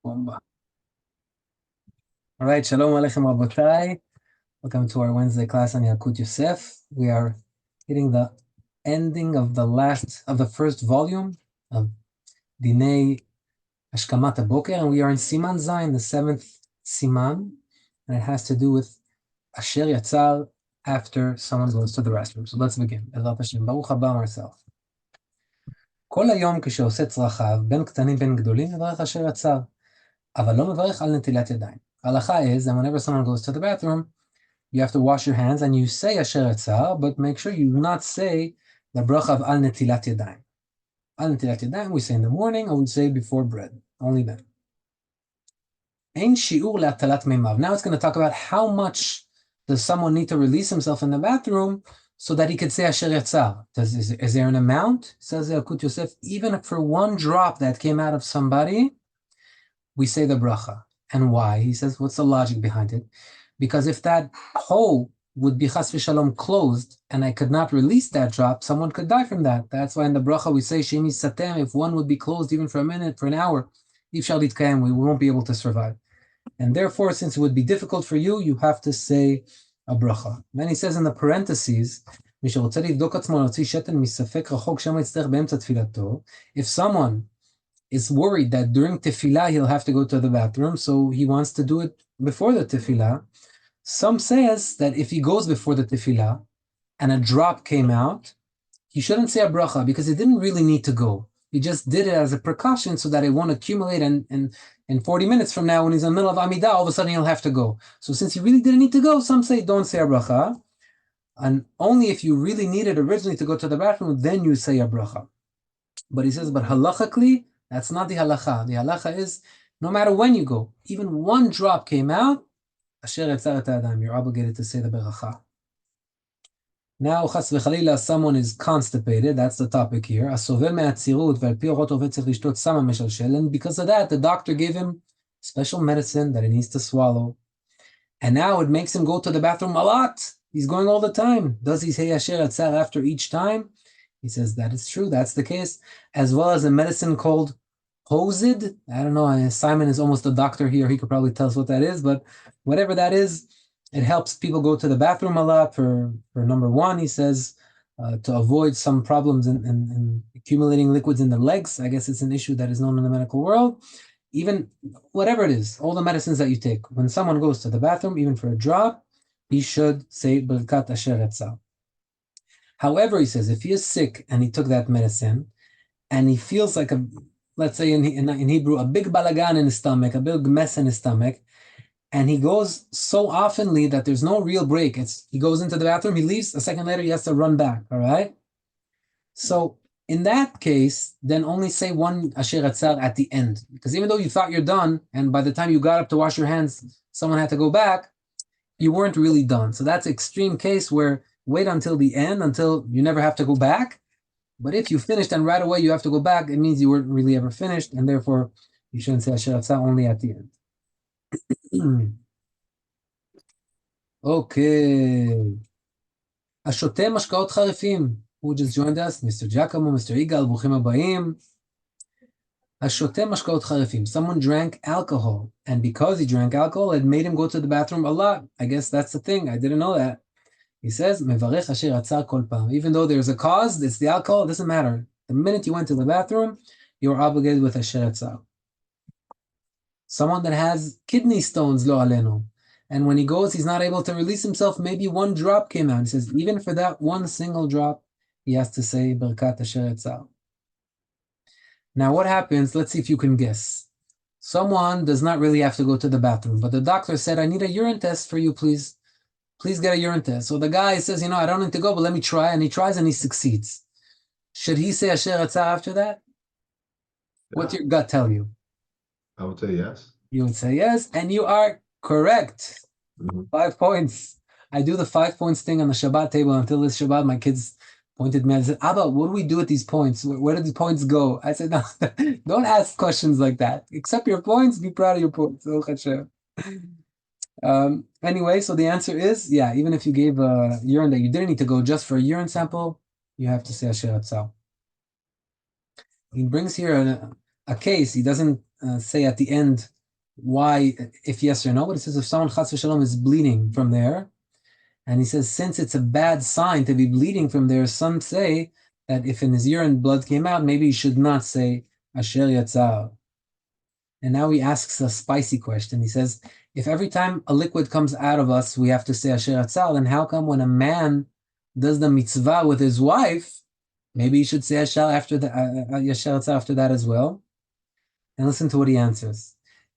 Bomba. All right, Shalom Aleichem Rabotai. Welcome to our Wednesday class on Yalkut Yosef. We are hitting the ending of the first volume of Dinei Ashkamat HaBoker, and we are in Siman Zayin, the seventh Siman, and it has to do with Asher Yatzar after someone goes to the restroom. So let's begin. Bezrat Hashem. Baruch haba Marcel. כל היום כשעושה צרכיו, בין קטנים בין גדולים, מברך אשר יצר, אבל לא מברך על נטילת ידיים. Halacha is that whenever someone goes to the bathroom, you have to wash your hands and you say Asher Yatzar, but make sure you do not say the bracha of Al Netilat Yadayim. Al Netilat Yadayim we say in the morning, or we say before bread, only then. Ein shi'ur le'atalat meimav. Now it's going to talk about how much does someone need to release himself in the bathroom so that he could say Asher Yatzar. Is there an amount? Says Yalkut Yosef, even for one drop that came out of somebody, we say the bracha. And why? He says, what's the logic behind it? Because if that hole would be chas v'shalom closed and I could not release that drop, someone could die from that. That's why in the bracha we say, Shemi satem, if one would be closed even for a minute, for an hour, ifshal litkayem, we won't be able to survive. And therefore, since it would be difficult for you, you have to say a bracha. Then he says in the parentheses, if someone is worried that during tefillah he'll have to go to the bathroom, so he wants to do it before the tefillah. Some says that if he goes before the tefillah and a drop came out, he shouldn't say a bracha because he didn't really need to go. He just did it as a precaution so that it won't accumulate, and 40 minutes from now when he's in the middle of Amidah, all of a sudden he'll have to go. So since he really didn't need to go, some say don't say a bracha, and only if you really needed originally to go to the bathroom, then you say a bracha. But he says, but halachically, that's not the halacha. The halacha is, no matter when you go, even one drop came out, Asher Yatzar et ha'adam, you're obligated to say the beracha. Now, chas v'chalila, someone is constipated, that's the topic here. Asovel me'atzirut ve'al pi orot oved tzarich lishtot sama meshalshel, and because of that, the doctor gave him special medicine that he needs to swallow. And now it makes him go to the bathroom a lot. He's going all the time. Does he say Asher Yatzar after each time? He says that is true, that's the case, as well as a medicine called Hozid. I don't know, Simon is almost a doctor here, he could probably tell us what that is, but whatever that is, it helps people go to the bathroom a lot for number one, he says, to avoid some problems in accumulating liquids in the legs. I guess it's an issue that is known in the medical world. Even whatever it is, all the medicines that you take, when someone goes to the bathroom, even for a drop, he should say Birkat Asher Yatzar. However, he says, if he is sick and he took that medicine and he feels like let's say in Hebrew, a big balagan in his stomach, a big mess in his stomach, and he goes so oftenly that there's no real break. He goes into the bathroom, he leaves, a second later he has to run back, all right? So in that case, then only say one Asher Yatzar at the end. Because even though you thought you're done, and by the time you got up to wash your hands, someone had to go back, you weren't really done. So that's extreme case where wait until the end, until you never have to go back. But if you finished and right away you have to go back, it means you weren't really ever finished, and therefore you shouldn't say Asher Yatzar, only at the end. Okay. השותה משקאות חריפים. Who just joined us? Mr. Giacomo, Mr. Igal, ברוכים הבאים. השותה משקאות חריפים. Someone drank alcohol, and because he drank alcohol, it made him go to the bathroom a lot. I guess that's the thing. I didn't know that. He says, Mevarech Asher Yatzar kol pam. Even though there's a cause, it's the alcohol, it doesn't matter. The minute you went to the bathroom, you're obligated with Asher Yatzar. Someone that has kidney stones, lo alenu, and when he goes, he's not able to release himself, maybe one drop came out. He says, even for that one single drop, he has to say Birkat Asher Yatzar. Now what happens, let's see if you can guess. Someone does not really have to go to the bathroom, but the doctor said, I need a urine test for you, please. Please get a urine test. So the guy says, I don't need to go, but let me try. And he tries and he succeeds. Should he say Asher Yatzar after that? Yeah. What's your gut tell you? I would say yes. You would say yes, and you are correct. 5 points. I do the 5 points thing on the Shabbat table until this Shabbat. My kids pointed me and said, Abba, what do we do with these points? Where do these points go? I said, no, don't ask questions like that. Accept your points, be proud of your points. Anyway, so the answer is, yeah, even if you gave a urine that you didn't need to go just for a urine sample, you have to say Asher Yatzar. He brings here a case. He doesn't say at the end why, if yes or no, but he says if someone chas v'shalom is bleeding from there, and he says since it's a bad sign to be bleeding from there, some say that if in his urine blood came out, maybe he should not say asher yatzar. And now he asks a spicy question. He says, if every time a liquid comes out of us, we have to say asher yatzar, then how come when a man does the mitzvah with his wife, maybe he should say asher after after that as well? And listen to what he answers.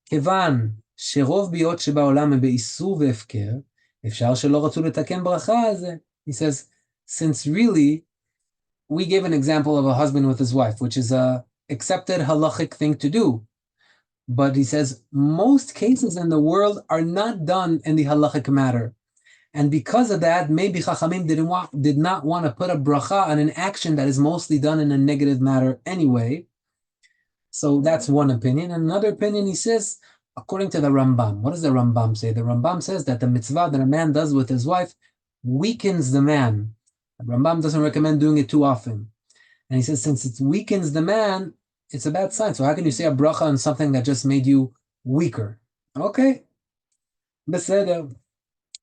כיוון שרוב ביות שבעולם הם באיסור והפקר, אפשר שלא רצו לתקן ברכה על זה. He says, since really, we gave an example of a husband with his wife, which is a accepted halachic thing to do. But he says, most cases in the world are not done in the halachic matter. And because of that, maybe Chachamim did not want to put a bracha on an action that is mostly done in a negative matter anyway. So that's one opinion. And another opinion, he says, according to the Rambam. What does the Rambam say? The Rambam says that the mitzvah that a man does with his wife weakens the man. The Rambam doesn't recommend doing it too often. And he says, since it weakens the man, it's a bad sign. So how can you say a bracha on something that just made you weaker? Okay.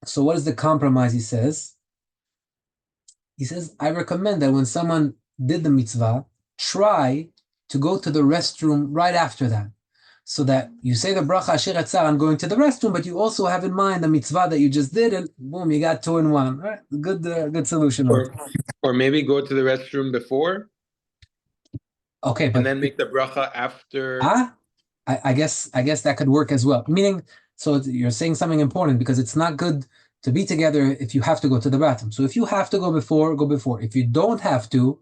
So what is the compromise, he says? He says, I recommend that when someone did the mitzvah, try to go to the restroom right after that. So that you say the bracha asher yatzar, I'm going to the restroom, but you also have in mind the mitzvah that you just did, and boom, you got 2 in 1. All right, good solution. Or maybe go to the restroom before. Okay, but and then make the bracha after. I guess that could work as well. Meaning, so you're saying something important because it's not good to be together if you have to go to the bathroom. So if you have to go before, go before. If you don't have to,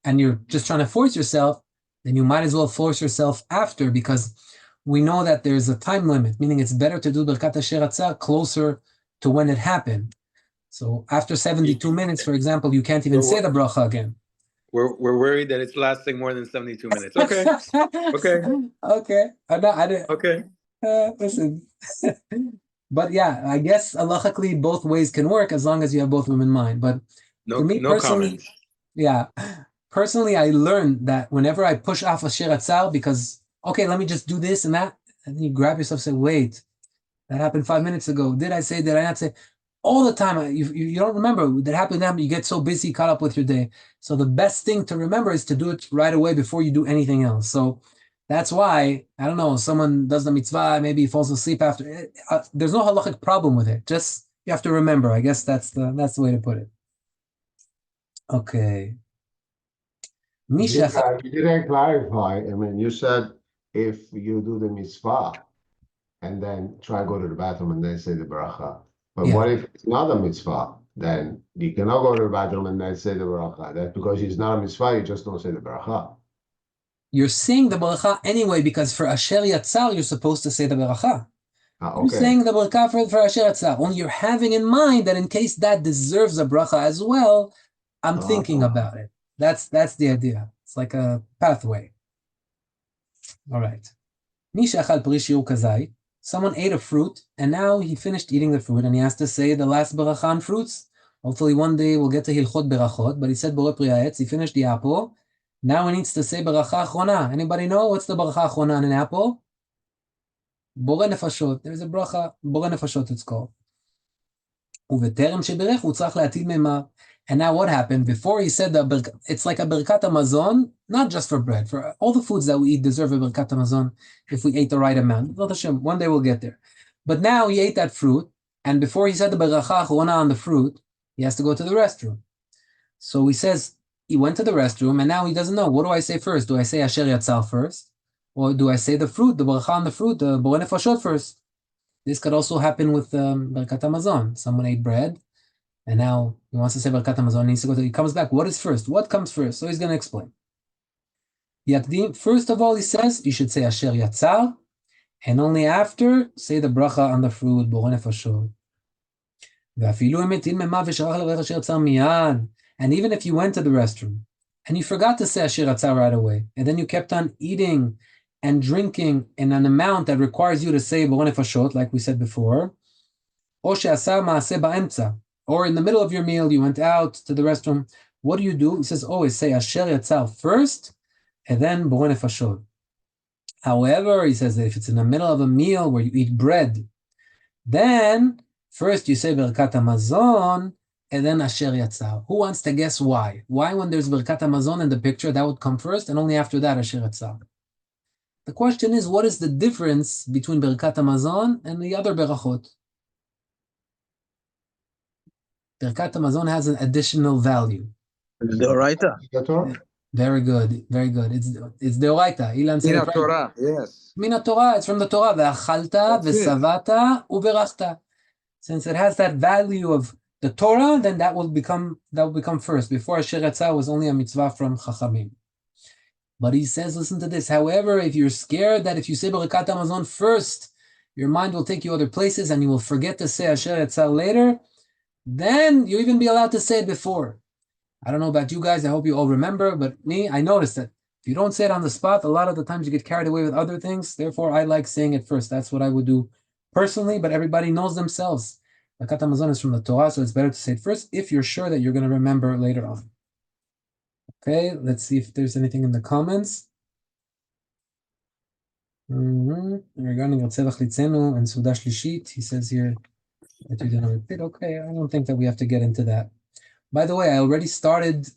and you're just trying to force yourself, then you might as well force yourself after, because we know that there's a time limit, meaning it's better to do Birkat Asher Yatzar closer to when it happened. So after 72 minutes, for example, you can't even say the bracha again. We're worried that it's lasting more than 72 minutes. Okay. Okay. I didn't. Okay. Listen. But yeah, I guess halachically both ways can work as long as you have both of them in mind. But for me personally, comments. Yeah. Personally, I learned that whenever I push off Asher Yatzar because, okay, let me just do this and that, and then you grab yourself and say, wait, that happened 5 minutes ago. Did I say, did I not say? All the time, you don't remember. That happened, you get so busy, caught up with your day. So the best thing to remember is to do it right away before you do anything else. So that's why, I don't know, someone does the mitzvah, maybe he falls asleep after. There's no halachic problem with it. Just, you have to remember. I guess that's the way to put it. Okay. You didn't clarify. I mean, you said if you do the mitzvah and then try to go to the bathroom and then say the bracha. But what if it's not a mitzvah? Then you cannot go to the bathroom and then say the bracha. That's because it's not a mitzvah, you just don't say the bracha. You're saying the bracha anyway, because for Asher Yatzar, you're supposed to say the bracha. Okay. You're saying the bracha for Asher Yatzar. Only you're having in mind that in case that deserves a bracha as well, I'm thinking about it. That's the idea. It's like a pathway. All right. Someone ate a fruit, and now he finished eating the fruit, and he has to say the last beracha on fruits. Hopefully one day we'll get to Hilchot Berachot, but he said Borei Pri Ha'etz, he finished the apple. Now he needs to say beracha achrona. Anybody know what's the beracha achrona on an apple? Borei Nefashot. There's a bracha, Borei Nefashot it's called. ובטרם שבירך הוא צריך להטיל מימר. And now what happened? Before he said that it's like a Birkat HaMazon, not just for bread, for all the foods that we eat deserve a Birkat HaMazon if we ate the right amount. One day we'll get there. But now he ate that fruit, and before he said the Beracha Achrona on the fruit, he has to go to the restroom. So he says he went to the restroom, and now he doesn't know, what do I say first? Do I say Asher Yatzar first? Or do I say the fruit, the Beracha on the fruit, the Borei Nefashot first? This could also happen with Birkat HaMazon. Someone ate bread, and now he wants to say Birkat HaMazon, he comes back, what is first? What comes first? So he's going to explain. Yakdim, first of all, he says, you should say Asher Yatzar, and only after, say the bracha on the fruit, Borei Nefashot. And even if you went to the restroom, and you forgot to say Asher Yatzar right away, and then you kept on eating and drinking in an amount that requires you to say Borei Nefashot, like we said before, or in the middle of your meal, you went out to the restroom, what do? He says, always say Asher Yatzar first, and then Borei Nefashot. However, he says that if it's in the middle of a meal where you eat bread, then first you say Birkat Hamazon, and then Asher Yatzar. Who wants to guess why? Why when there's Birkat Hamazon in the picture, that would come first, and only after that Asher Yatzar? The question is, what is the difference between Birkat Hamazon and the other Berachot? Birkat Hamazon has an additional value. Deoraita. Very good, very good. It's Deoraita. Ilan said Mina it right. Torah, yes. Mina Torah, it's from the Torah. Ve'achalta, ve'savata, uberachta. Since it has that value of the Torah, then that will become first. Before Asher Yatzar was only a mitzvah from Chachamim. But he says, listen to this. However, if you're scared that if you say Birkat Hamazon first, your mind will take you other places and you will forget to say Asher Yatzar later, then you even be allowed to say it before. I don't know about you guys. I hope you all remember, but me, I noticed that if you don't say it on the spot, a lot of the times you get carried away with other things. Therefore, I like saying it first. That's what I would do personally, but everybody knows themselves. Birkat Hamazon is from the Torah, so it's better to say it first if you're sure that you're going to remember later on. Okay, let's see if there's anything in the comments. Regarding Ratzevach Litzenu and Suda Shlishit, he says here that you're going to repeat. Okay, I don't think that we have to get into that. By the way, I already started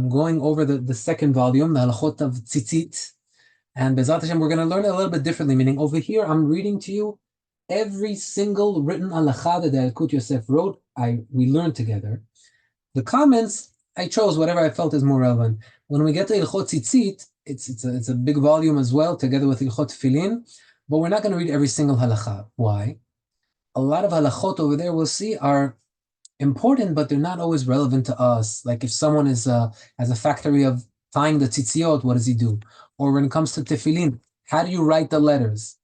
going over the second volume, the Halachot of Tzitzit, and Bezat Hashem, we're going to learn it a little bit differently, meaning over here, I'm reading to you every single written halacha that the Yalkut Yosef wrote, we learned together. The comments, I chose whatever I felt is more relevant. When we get to Ilchot Tzitzit, it's a big volume as well, together with Ilchot Tefillin, but we're not going to read every single halacha. Why? A lot of halachot over there, we'll see, are important, but they're not always relevant to us. Like if someone has a factory of tying the tzitziot, what does he do? Or when it comes to tefillin, how do you write the letters?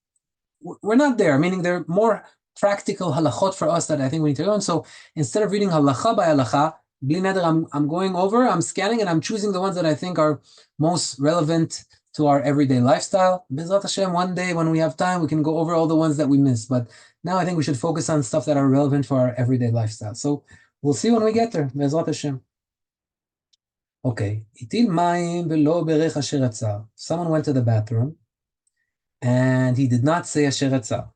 We're not there, meaning they're more practical halachot for us that I think we need to learn. So instead of reading halacha by halacha, bli neder, I'm going over, I'm scanning, and I'm choosing the ones that I think are most relevant to our everyday lifestyle. Bezat Hashem, one day when we have time, we can go over all the ones that we missed. But now I think we should focus on stuff that are relevant for our everyday lifestyle. So we'll see when we get there. Bezat Hashem. Okay. Someone went to the bathroom and he did not say Asher Yatzar.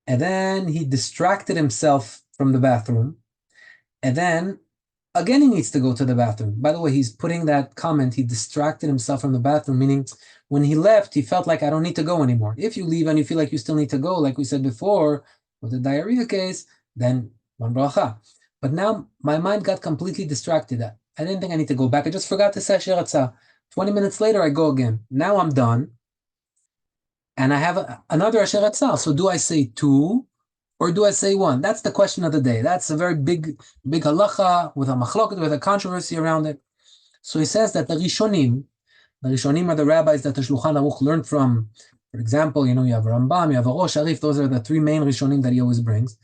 And then he distracted himself from the bathroom. And then again, he needs to go to the bathroom. By the way, he's putting that comment, he distracted himself from the bathroom, meaning when he left, he felt like, I don't need to go anymore. If you leave and you feel like you still need to go, like we said before, with the diarrhea case, then one bracha. But now my mind got completely distracted. I didn't think I need to go back. I just forgot to say Asher Yatzar. 20 minutes later, I go again. Now I'm done. And I have another Asher Yatzar. So do I say 2? Or do I say 1? That's the question of the day. That's a very big halacha with a machloket, with a controversy around it. So he says that the Rishonim are the rabbis that the Shulchan Aruch learned from. For example, you have Rambam, you have Rosh Arif. Those are the 3 main Rishonim that he always brings.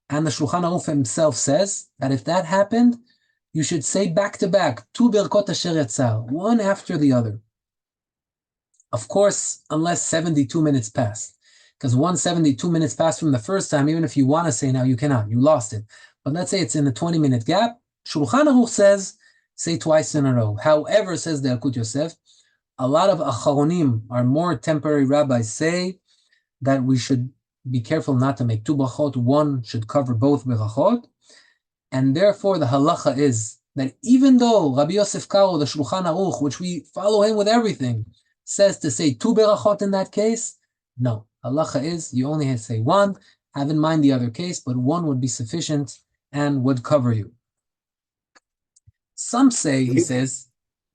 And the Shulchan Aruch himself says that if that happened, you should say back to back 2 Birkot Asher Yatzar, one after the other. Of course, unless 72 minutes pass. Because 172 minutes passed from the first time, even if you want to say now, you cannot. You lost it. But let's say it's in a 20-minute gap. Shulchan Aruch says, say twice in a row. However, says the Yalkut Yosef, a lot of Acharonim, our more temporary rabbis, say that we should be careful not to make 2 brachot. One should cover both brachot. And therefore, the halacha is that even though Rabbi Yosef Karo, the Shulchan Aruch, which we follow him with everything, says to say 2 brachot in that case, no. Halacha is you only have to say 1. Have in mind the other case, but 1 would be sufficient and would cover you. Some say, he says,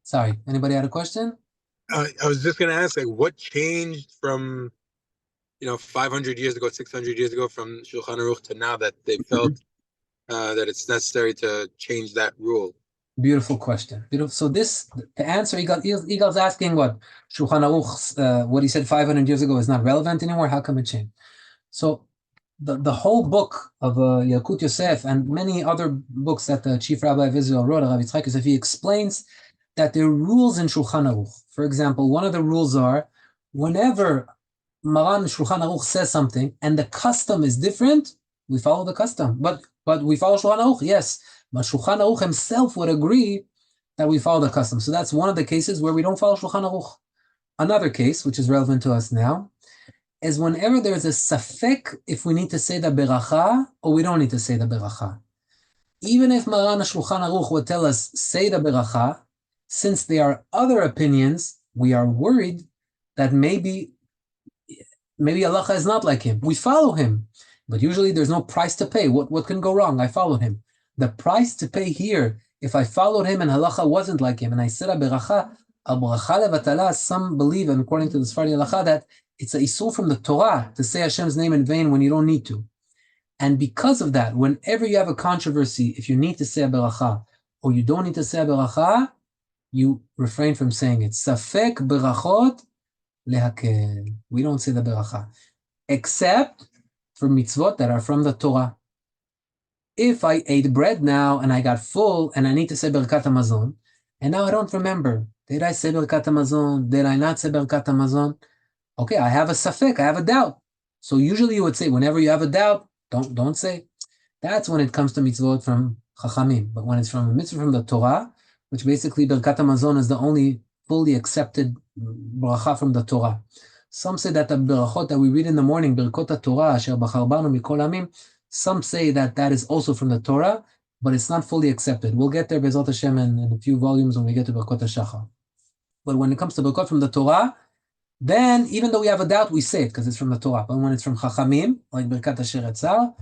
sorry, anybody had a question? I was just going to ask, what changed from, 500 years ago, 600 years ago from Shulchan Aruch to now that they felt that it's necessary to change that rule? Beautiful question. Beautiful. So the answer, Igal's asking what? Shulchan Aruch, what he said 500 years ago is not relevant anymore. How come it changed? So the whole book of Yalkut Yosef and many other books that the chief rabbi of Israel wrote, Rav Yitzchak Yosef, he explains that there are rules in Shulchan Aruch. For example, one of the rules are whenever Maran Shulchan Aruch says something and the custom is different, we follow the custom. But we follow Shulchan Aruch, yes. But Shulchan Aruch himself would agree that we follow the custom. So that's one of the cases where we don't follow Shulchan Aruch. another case, which is relevant to us now, is whenever there's a safek if we need to say the beracha or we don't need to say the beracha. Even if Maran Shulchan Aruch would tell us, say the beracha, since there are other opinions, we are worried that maybe halacha is not like him. We follow him, but usually there's no price to pay. What can go wrong? I followed him. The price to pay here, if I followed him and halacha wasn't like him, and I said a beracha, al bracha levatala, some believe, and according to the Sephardi halacha, that it's a isur from the Torah to say Hashem's name in vain when you don't need to. And because of that, whenever you have a controversy, if you need to say a beracha or you don't need to say a beracha, you refrain from saying it. Safek berachot lehakel. We don't say the beracha, except for mitzvot that are from the Torah. If I ate bread now and I got full and I need to say Birkat Hamazon, and now I don't remember, did I say Birkat Hamazon? Did I not say Birkat Hamazon? Okay, I have a safek, I have a doubt. So usually you would say, whenever you have a doubt, don't say. That's when it comes to mitzvot from Chachamim. But when it's from a mitzvah from the Torah, which basically Birkat Hamazon is the only fully accepted bracha from the Torah. Some say that the berachot that we read in the morning, Birkot Torah, Asher Bachar Banu Mikol Amim, some say that is also from the Torah, but it's not fully accepted. We'll get there, Bezat Hashem, in a few volumes when we get to Birkot HaShachar. But when it comes to Birkot from the Torah, then even though we have a doubt, we say it because it's from the Torah. But when it's from Chachamim, like Birkat Asher Etzar,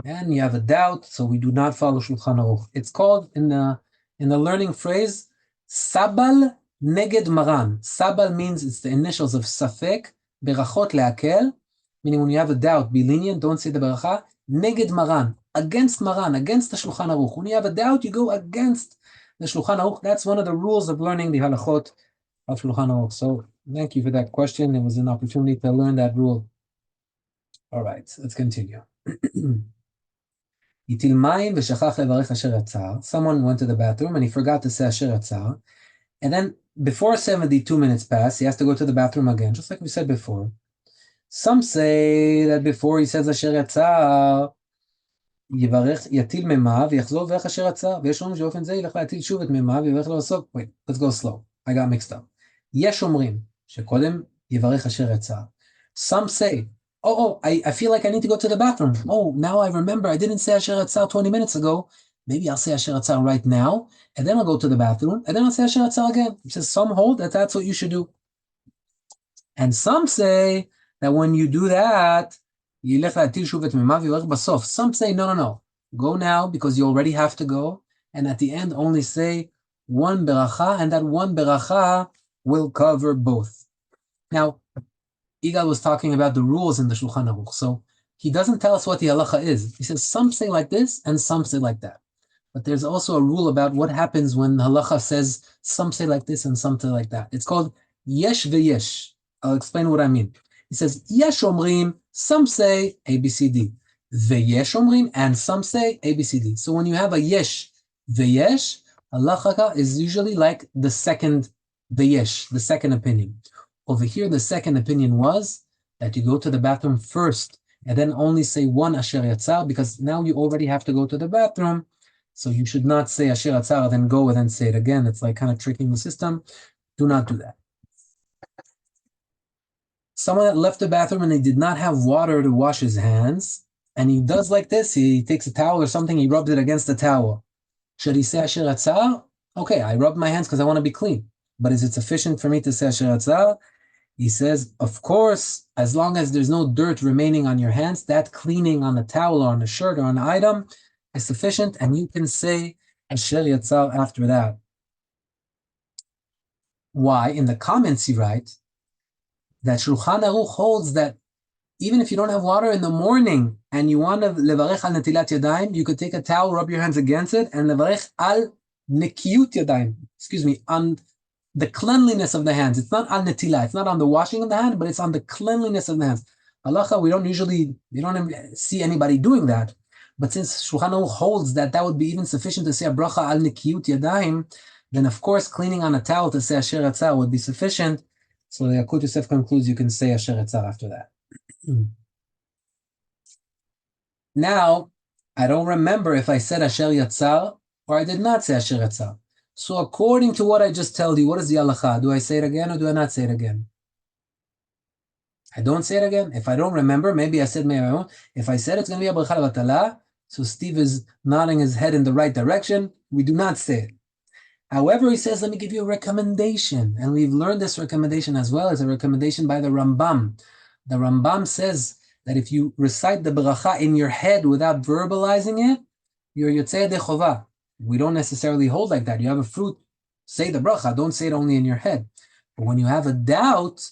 and you have a doubt, so we do not follow Shulchan Aruch. It's called in the learning phrase Sabal Neged Maran. Sabal means it's the initials of Safek, Berachot Leakel, meaning when you have a doubt, be lenient, don't say the Beracha. Neged Maran, against Maran, against the Shulchan Aruch. When you have a doubt, you go against the Shulchan Aruch. That's one of the rules of learning the halachot of Shulchan Aruch. So thank you for that question. It was an opportunity to learn that rule. All right, let's continue. Someone went to the bathroom and he forgot to say Asher Yatzar. And then before 72 minutes pass, he has to go to the bathroom again, just like we said before. Some say that before he says Asher Yatzar, יטיל מימיו, ויחזור ויברך אשר יצר, ויש אומרים שאופן זה ילך להטיל שוב את מימיו, ויברך לו לסוף. Wait, let's go slow. I got mixed up. יש אומרים שקודם יברך אשר יצר. Some say, I feel like I need to go to the bathroom. Oh, now I remember I didn't say Asher Yatzar 20 minutes ago. Maybe I'll say Asher Yatzar right now, and then I'll go to the bathroom, and then I'll say Asher Yatzar again. He says, some hold that that's what you should do. And some say that when you do that, some say, no. Go now because you already have to go. And at the end, only say one beracha, and that one beracha will cover both. Now, Igal was talking about the rules in the Shulchan Aruch. So he doesn't tell us what the halacha is. He says some say like this and some say like that. But there's also a rule about what happens when halacha says some say like this and some say like that. It's called yesh veyesh. I'll explain what I mean. He says, yesh omrim, some say A, B, C, D. Veyesh omrim, and some say A, B, C, D. So when you have a yesh, veyesh, halacha is usually like the second veyesh, the second opinion. Over here, the second opinion was that you go to the bathroom first and then only say one Asher Yatzar, because now you already have to go to the bathroom. So you should not say Asher Yatzar, then go and then say it again. It's like kind of tricking the system. Do not do that. Someone that left the bathroom and he did not have water to wash his hands, and he does like this, he takes a towel or something, he rubs it against the towel. Should he say Asher Yatzar? Okay, I rubbed my hands because I want to be clean. But is it sufficient for me to say Asher Yatzar? He says, of course, as long as there's no dirt remaining on your hands, that cleaning on the towel or on the shirt or on the item is sufficient, and you can say Asher Yatzar after that. Why? In the comments he writes that Shulchan Aruch holds that even if you don't have water in the morning and you want to levarech al netilat yadayim, you could take a towel, rub your hands against it, and levarech al nekiyut yadayim. On the cleanliness of the hands. It's not al netilah. It's not on the washing of the hand, but it's on the cleanliness of the hands. Halacha, we don't see anybody doing that. But since Shulchan Aruch holds that would be even sufficient to say a bracha al nekiyut yadayim, then of course cleaning on a towel to say Asher Yatzar would be sufficient. So the Yalkut Yosef concludes you can say Asher Yatzar after that. Now, I don't remember if I said Asher Yatzar or I did not say Asher Yatzar. So according to what I just told you, what is the halacha? Do I say it again or do I not say it again? I don't say it again. If I don't remember, maybe I said maybe I won't. If I said it's going to be a bracha levatala, so Steve is nodding his head in the right direction, we do not say it. However, he says, let me give you a recommendation. And we've learned this recommendation as well as a recommendation by the Rambam. The Rambam says that if you recite the bracha in your head without verbalizing it, you're yotzei yedei chova. We don't necessarily hold like that. You have a fruit, say the bracha, don't say it only in your head. But when you have a doubt,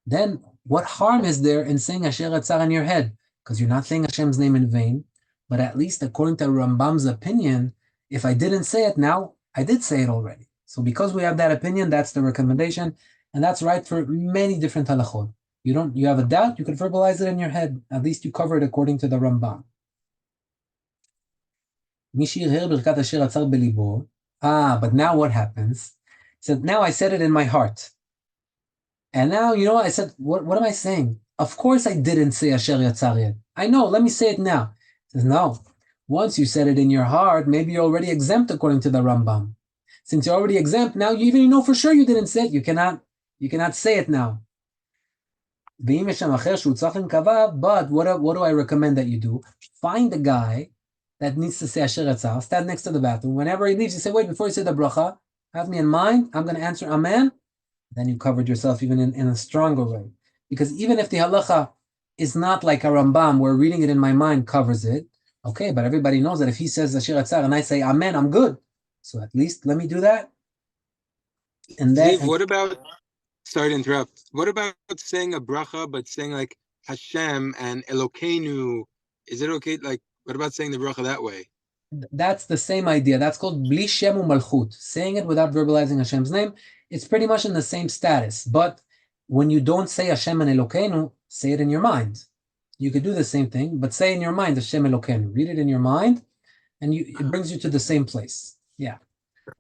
then what harm is there in saying Asher Yatzar in your head? Because you're not saying Hashem's name in vain. But at least according to Rambam's opinion, if I didn't say it now, I did say it already. So because we have that opinion, that's the recommendation. And that's right for many different halachot. You have a doubt, you can verbalize it in your head. At least you cover it according to the Rambam. But now what happens? He said, now I said it in my heart. And now, I said, what am I saying? Of course I didn't say Asher Yatzar yet. I know, let me say it now. He says, no. Once you said it in your heart, maybe you're already exempt according to the Rambam. Since you're already exempt, now you even know for sure you didn't say it. You cannot say it now. But what do I recommend that you do? Find a guy that needs to say Asher Yatzar, stand next to the bathroom. Whenever he leaves, you say, wait, before you say the bracha, have me in mind, I'm going to answer Amen. Then you covered yourself even in a stronger way. Because even if the halacha is not like a Rambam, where reading it in my mind covers it, okay, but everybody knows that if he says Asher Yatzar and I say Amen, I'm good. So at least let me do that. And then, Steve, what about, sorry to interrupt, what about saying a bracha, but saying like Hashem and Elokeinu? Is it okay? Like, what about saying the bracha that way? That's the same idea. That's called Bli Shem U'Malchut, saying it without verbalizing Hashem's name. It's pretty much in the same status. But when you don't say Hashem and Elokeinu, say it in your mind. You could do the same thing, but say in your mind Hashem Elokeinu. Read it in your mind, and it brings you to the same place. Yeah.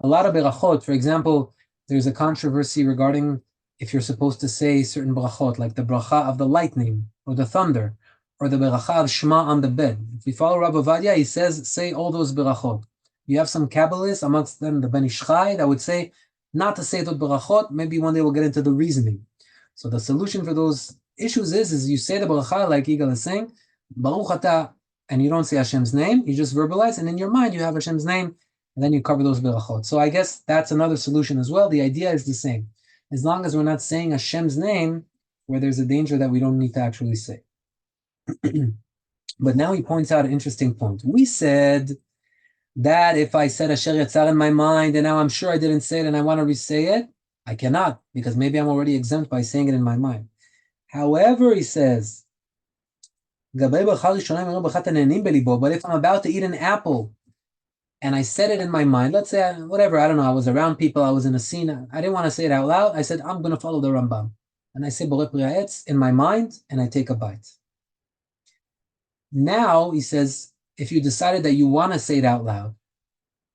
A lot of berachot, for example, there's a controversy regarding if you're supposed to say certain brachot, like the bracha of the lightning or the thunder, or the beracha of Shema on the bed. If we follow Rabbi Ovadia, he says, say all those berachot. You have some Kabbalists, amongst them the Ben Ish Chai, that would say not to say those berachot. Maybe one day we'll get into the reasoning. So the solution for those issues is you say the bracha, like Yigal is saying, Baruch Ata, and you don't say Hashem's name, you just verbalize, and in your mind you have Hashem's name, and then you cover those berachot. So I guess that's another solution as well. The idea is the same. As long as we're not saying Hashem's name, where there's a danger that we don't need to actually say. But now he points out an interesting point. We said that if I said Asher Yatzar in my mind, and now I'm sure I didn't say it and I want to re-say it, I cannot, because maybe I'm already exempt by saying it in my mind. However, he says, but if I'm about to eat an apple, and I said it in my mind, let's say, whatever, I don't know, I was around people, I was in a scene, I didn't want to say it out loud, I said, I'm going to follow the Rambam. And I say Borei Pri Ha'etz in my mind, and I take a bite. Now, he says, if you decided that you want to say it out loud,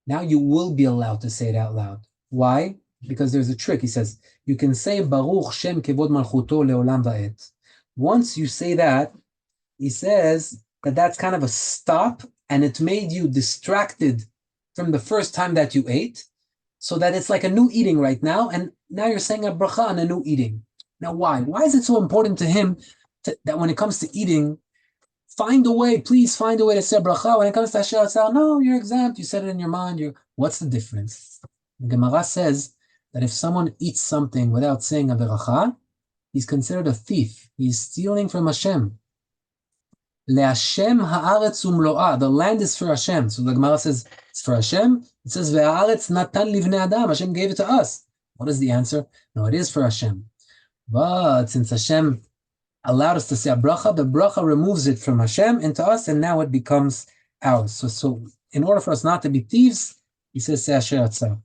now you will be allowed to say it out loud. Why? Because there's a trick. He says, you can say Baruch Shem Kevod Malchuto Leolam Va'et. Once you say that, he says that that's kind of a stop, and it made you distracted from the first time that you ate, so that it's like a new eating right now, and now you're saying a bracha on a new eating. Now, why? Why is it so important to him that when it comes to eating, find a way, please find a way to say bracha? When it comes to Asher Yatzar, no, you're exempt. You said it in your mind. What's the difference? The Gemara says that if someone eats something without saying a bracha, he's considered a thief. He's stealing from Hashem. LeHashem haaretz umloa. The land is for Hashem. So the Gemara says it's for Hashem. It says ve'haaretz natan livnei adam. Hashem gave it to us. What is the answer? No, it is for Hashem. But since Hashem allowed us to say a bracha, the bracha removes it from Hashem into us, and now it becomes ours. So in order for us not to be thieves, he says, say Asher Yatzar.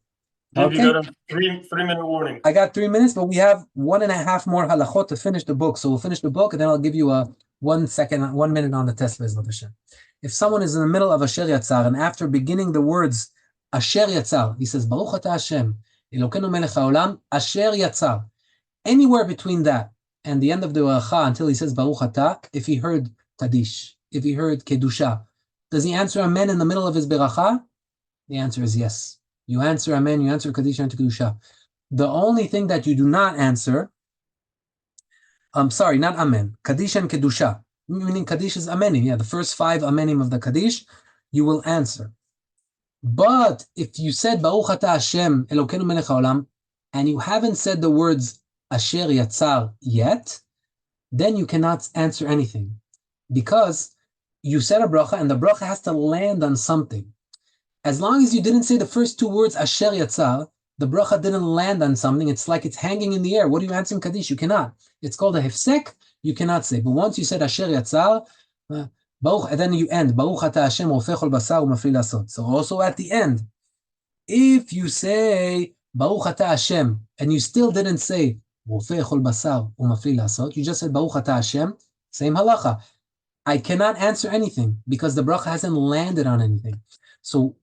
Okay. You got a 3-minute warning. I got 3 minutes, but we have 1.5 more halachot to finish the book. So we'll finish the book, and then I'll give you a 1 minute on the test. If someone is in the middle of Asher Yatzar, and after beginning the words Asher Yatzar, he says, Baruch Ata Hashem, Elokeinu melech haolam, Asher Yatzar. Anywhere between that and the end of the bracha until he says Baruch Ata, if he heard Kadish, if he heard Kedusha, does he answer Amen in the middle of his bracha? The answer is yes. You answer Amen, you answer Kadish, you answer Kedusha. The only thing that you do not answer I'm sorry, not amen. Kaddish and kedusha, meaning Kaddish is amenim. Yeah, the first 5 amenim of the Kaddish, you will answer. But if you said Baruch Ata Hashem Elokeinu Melech Haolam, and you haven't said the words Asher Yatzar yet, then you cannot answer anything, because you said a bracha, and the bracha has to land on something. As long as you didn't say the first 2 words Asher Yatzar, the bracha didn't land on something. It's like it's hanging in the air. What do you answer in Kaddish? You cannot. It's called a hefsek. You cannot say. But once you said Asher Yatzar, Baruch, and then you end Baruch Ata Hashem Rofei Chol Basar Umafli Lasot. So also at the end, if you say Baruch Ata Hashem and you still didn't say Rofei Chol Basar Umafli Lasot, you just said Baruch Ata Hashem, same halacha. I cannot answer anything because the bracha hasn't landed on anything. So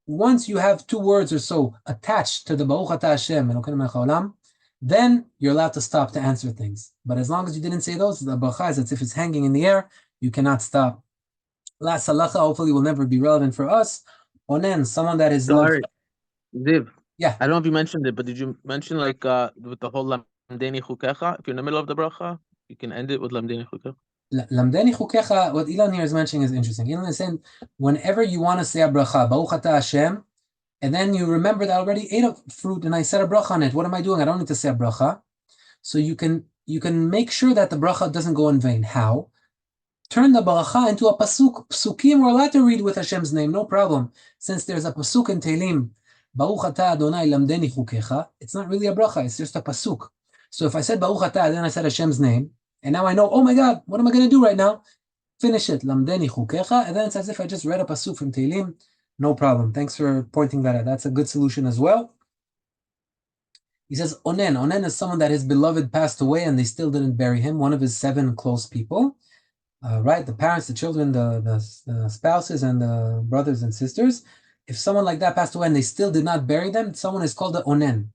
once you have 2 words or so attached to the Baruch Ata Hashem Elokeinu Melech Haolam, then you're allowed to stop to answer things. But as long as you didn't say those, the bracha is as if it's hanging in the air. You cannot stop. Last halacha, hopefully will never be relevant for us. Onen, someone that is Sorry, Ziv. Yeah. I don't know if you mentioned it, but did you mention like with the whole Lamdeni Chukecha? If you're in the middle of the bracha, you can end it with Lamdeni Chukecha. Lamdeni Chukecha, what Ilan here is mentioning is interesting. Ilan is saying, whenever you want to say a bracha, Baruch Ata Hashem, and then you remember that I already ate a fruit and I said a bracha on it. What am I doing? I don't need to say a bracha. So you can make sure that the bracha doesn't go in vain. How? Turn the bracha into a pasuk. Psukim we're allowed to read with Hashem's name, no problem. Since there's a pasuk in Tehillim, Baruch Ata Adonai Lamdeni Chukecha, it's not really a bracha, it's just a pasuk. So if I said Baruch Ata, then I said Hashem's name, and now I know, oh my God, what am I going to do right now? Finish it, Lamdeni Chukecha, and then it's as if I just read a pasuk from Tehillim, no problem. Thanks for pointing that out. That's a good solution as well. He says, Onen. Onen is someone that his beloved passed away and they still didn't bury him, one of his 7 close people. Right, the parents, the children, the spouses, and the brothers and sisters. If someone like that passed away and they still did not bury them, someone is called the onen.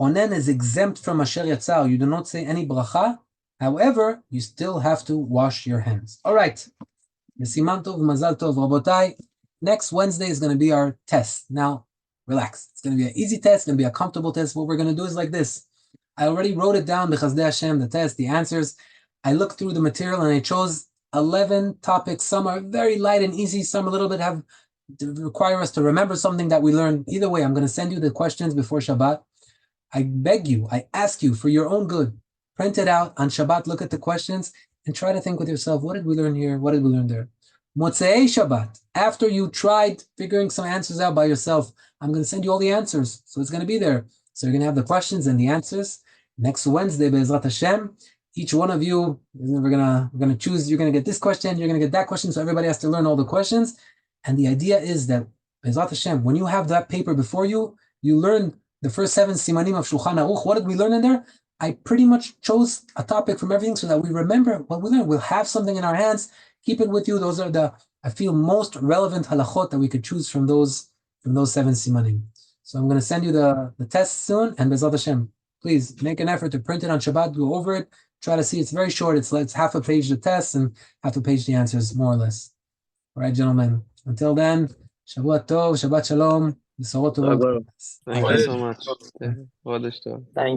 Onen is exempt from Asher Yatzar. You do not say any bracha. However, you still have to wash your hands. All right. Siman tov, mazal tov, rabotai. Next Wednesday is going to be our test. Now, relax. It's going to be an easy test. It's going to be a comfortable test. What we're going to do is like this. I already wrote it down, B'chazdei Hashem, the test, the answers. I looked through the material and I chose 11 topics. Some are very light and easy. Some a little bit have to require us to remember something that we learned. Either way, I'm going to send you the questions before Shabbat. I beg you, I ask you for your own good. Print it out on Shabbat, look at the questions, and try to think with yourself, what did we learn here? What did we learn there? Motzei Shabbat, after you tried figuring some answers out by yourself, I'm going to send you all the answers. So it's going to be there. So you're going to have the questions and the answers. Next Wednesday, Be'ezrat Hashem, each one of you, we're gonna choose, you're going to get this question, you're going to get that question, so everybody has to learn all the questions. And the idea is that, Be'ezrat Hashem, when you have that paper before you, you learn the first 7 simanim of Shulchan Aruch. What did we learn in there? I pretty much chose a topic from everything so that we remember what we learned. We'll have something in our hands, keep it with you. Those are the, I feel, most relevant halachot that we could choose from those 7 simanim. So I'm going to send you the test soon, and Be'ezrat Hashem, please make an effort to print it on Shabbat, go over it, try to see. It's very short. It's half a page the test and half a page the answers, more or less. All right, gentlemen. Until then, Shabbat Tov, Shabbat Shalom. Thank you so much. Thank